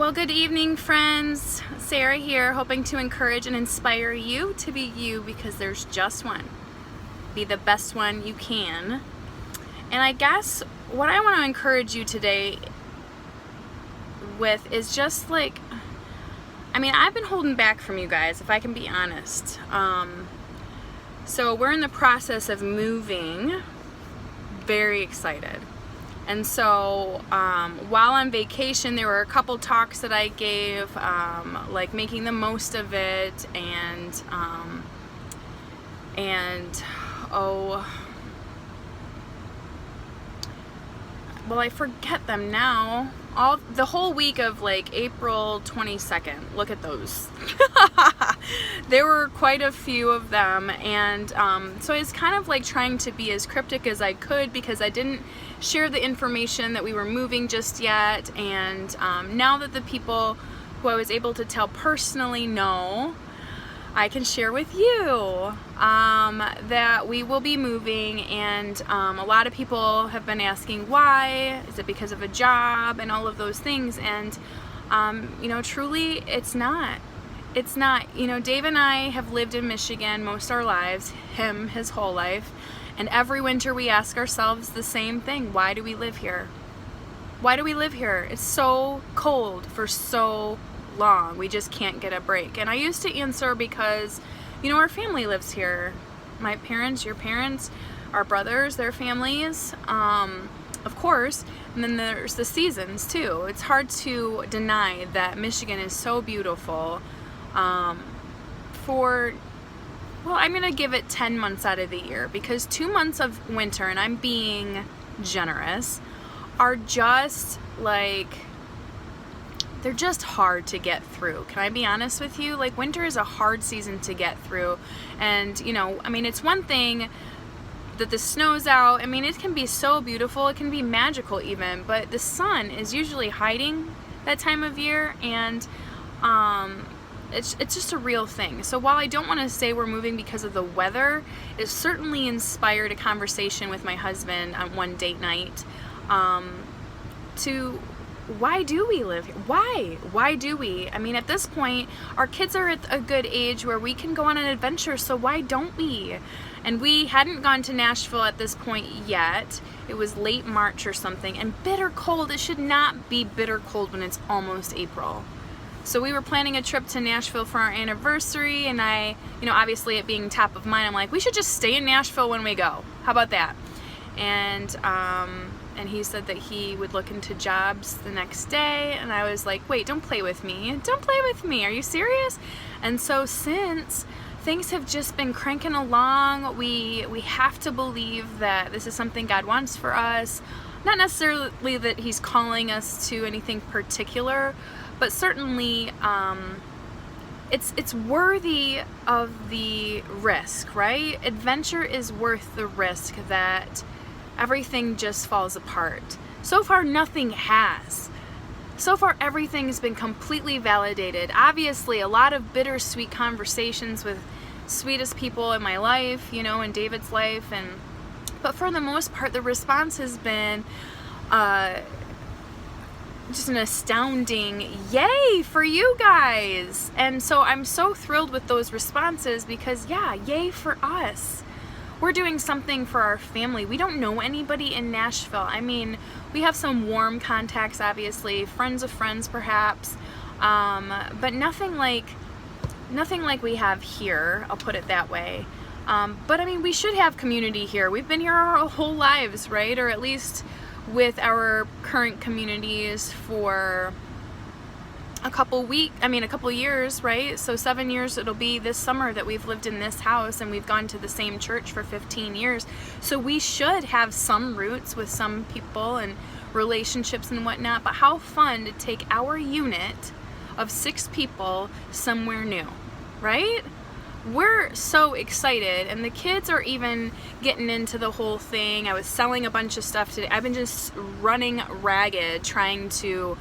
Well, good evening, friends. Sarah here, hoping to encourage and inspire you to be you, because there's just one. Be the best one you can. And I guess what I want to encourage you today with is just like, I've been holding back from you guys, if I can be honest. So we're in the process of moving. Very excited. And so while on vacation, there were a couple talks that I gave, like making the most of it, and I forget them now. The whole week of like April 22nd. Look at those. There were quite a few of them, and so I was kind of like trying to be as cryptic as I could, because I didn't share the information that we were moving just yet. And now that the people who I was able to tell personally know, I can share with you that we will be moving. And a lot of people have been asking why. Is it because of a job and all of those things? And truly it's not. It's not. Dave and I have lived in Michigan most of our lives, him his whole life, and every winter we ask ourselves the same thing: why do we live here? Why do we live here? It's so cold for so long. We just can't get a break. And I used to answer because, our family lives here. My parents, your parents, our brothers, their families, of course. And then there's the seasons too. It's hard to deny that Michigan is so beautiful. I'm going to give it 10 months out of the year, because 2 months of winter, and I'm being generous, are just like, they're just hard to get through. Can I be honest with you? Like, winter is a hard season to get through. And, it's one thing that the snow's out. It can be so beautiful. It can be magical even. But the sun is usually hiding that time of year. And it's just a real thing. So while I don't want to say we're moving because of the weather, it certainly inspired a conversation with my husband on one date night to... why do we live here? Why do we? At this point, our kids are at a good age where we can go on an adventure, so why don't we? And we hadn't gone to Nashville at this point yet. It was late March or something, and bitter cold. It should not be bitter cold when it's almost April. So we were planning a trip to Nashville for our anniversary, and I, obviously it being top of mind, I'm like, we should just stay in Nashville when we go. How about that? And he said that he would look into jobs the next day, and I was like, wait, don't play with me. Don't play with me. Are you serious? And so since things have just been cranking along, we have to believe that this is something God wants for us. Not necessarily that he's calling us to anything particular, but certainly it's worthy of the risk, right? Adventure is worth the risk that everything just falls apart. So far, nothing has. So far, everything has been completely validated. Obviously, a lot of bittersweet conversations with sweetest people in my life, in David's life, but for the most part, the response has been just an astounding yay for you guys. And so I'm so thrilled with those responses, because yay for us. We're doing something for our family. We don't know anybody in Nashville. We have some warm contacts, obviously, friends of friends perhaps, but nothing like we have here, I'll put it that way. But we should have community here. We've been here our whole lives, right? Or at least with our current communities for a couple years, right? So 7 years it'll be this summer that we've lived in this house, and we've gone to the same church for 15 years. So we should have some roots with some people and relationships and whatnot. But how fun to take our unit of 6 people somewhere new, right? We're so excited, and the kids are even getting into the whole thing. I was selling a bunch of stuff today. I've been just running ragged trying to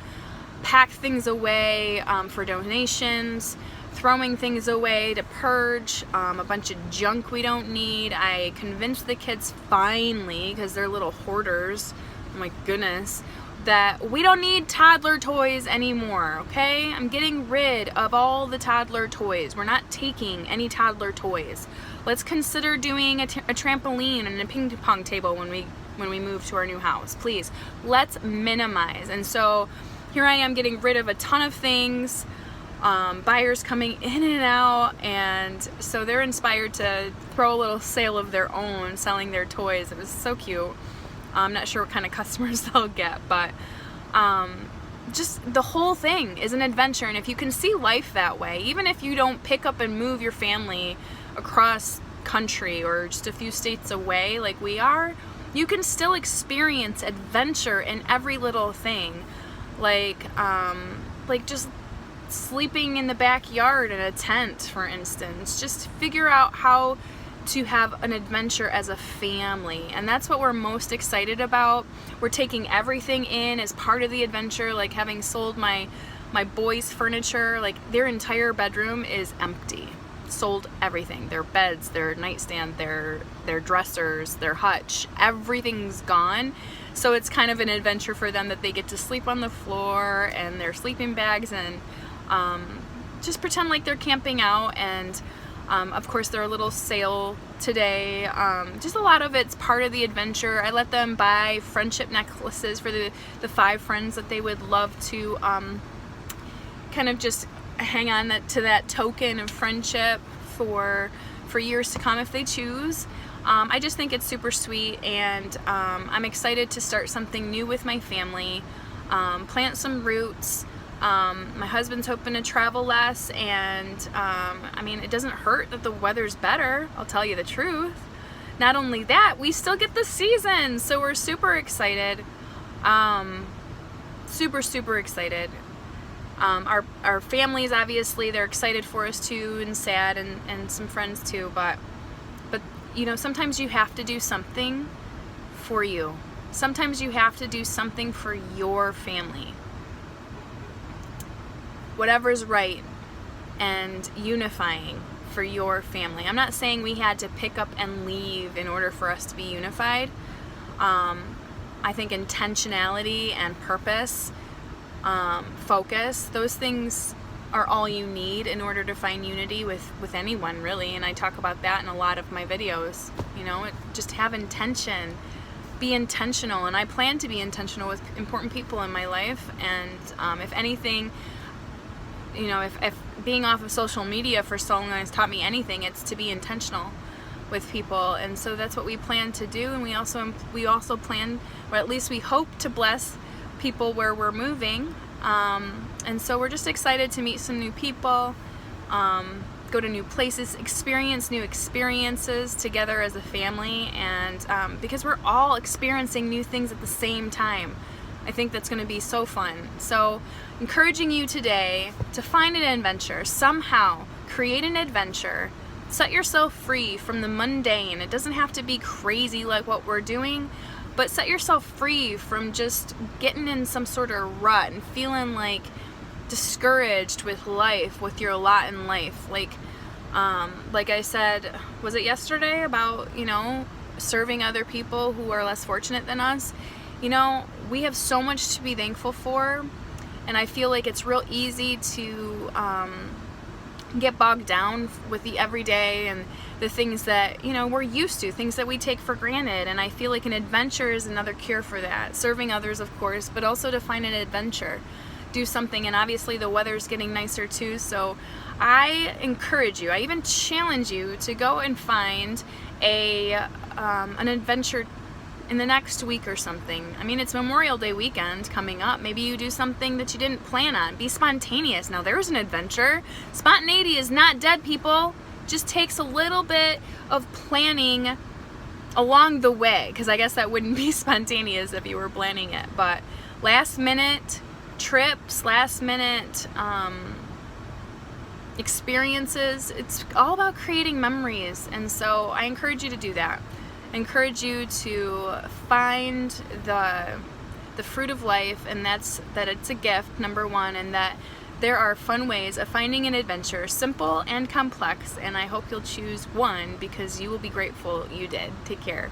pack things away for donations, throwing things away to purge a bunch of junk we don't need. I convinced the kids finally, because they're little hoarders, oh my goodness, that we don't need toddler toys anymore, okay? I'm getting rid of all the toddler toys. We're not taking any toddler toys. Let's consider doing a trampoline and a ping pong table when we move to our new house. Please, let's minimize. And so here I am getting rid of a ton of things. Buyers coming in and out, and so they're inspired to throw a little sale of their own, selling their toys. It was so cute. I'm not sure what kind of customers they'll get, but just the whole thing is an adventure. And if you can see life that way, even if you don't pick up and move your family across country or just a few states away like we are, you can still experience adventure in every little thing, like just sleeping in the backyard in a tent, for instance. Just figure out how to have an adventure as a family, and that's what we're most excited about. We're taking everything in as part of the adventure, like having sold my boys' furniture. Like, their entire bedroom is empty. Sold everything, their beds, their nightstand, their dressers, their hutch, everything's gone. So it's kind of an adventure for them that they get to sleep on the floor and their sleeping bags, and just pretend like they're camping out. And of course, their little sale today, just a lot of it's part of the adventure. I let them buy friendship necklaces for the 5 friends that they would love to kind of just hang on to that token of friendship for years to come if they choose. I just think it's super sweet, and I'm excited to start something new with my family, plant some roots. My husband's hoping to travel less, and I mean, it doesn't hurt that the weather's better, I'll tell you the truth. Not only that, we still get the season, so we're super excited. Super excited. Our families, obviously, they're excited for us too, and sad, and some friends too, but you know, sometimes you have to do something for you. Sometimes you have to do something for your family. Whatever's right and unifying for your family. I'm not saying we had to pick up and leave in order for us to be unified. I think intentionality and purpose, focus, those things are all you need in order to find unity with anyone, really. And I talk about that in a lot of my videos. You know, just have intention. Be intentional. And I plan to be intentional with important people in my life. And if anything, you know, if being off of social media for so long has taught me anything, it's to be intentional with people. And so that's what we plan to do. And we also plan, or at least we hope to bless people where we're moving. And so we're just excited to meet some new people, go to new places, experience new experiences together as a family, and because we're all experiencing new things at the same time. I think that's going to be so fun. So encouraging you today to find an adventure, somehow create an adventure, set yourself free from the mundane. It doesn't have to be crazy like what we're doing, but set yourself free from just getting in some sort of rut and feeling like discouraged with life, with your lot in life. Like I said, was it yesterday, about, you know, serving other people who are less fortunate than us? You know, we have so much to be thankful for, and I feel like it's real easy to get bogged down with the everyday and the things that, you know, we're used to, things that we take for granted. And I feel like an adventure is another cure for that. Serving others, of course, but also to find an adventure, do something. And obviously the weather's getting nicer too, so I encourage you, I even challenge you to go and find an adventure in the next week or something. I mean, it's Memorial Day weekend coming up. Maybe you do something that you didn't plan on. Be spontaneous. Now, there's an adventure. Spontaneity is not dead, people. Just takes a little bit of planning along the way, because I guess that wouldn't be spontaneous if you were planning it. But last minute trips, last minute experiences, it's all about creating memories. And so I encourage you to do that. I encourage you to find the fruit of life, and that it's a gift, number one, and that there are fun ways of finding an adventure, simple and complex, and I hope you'll choose one, because you will be grateful you did. Take care.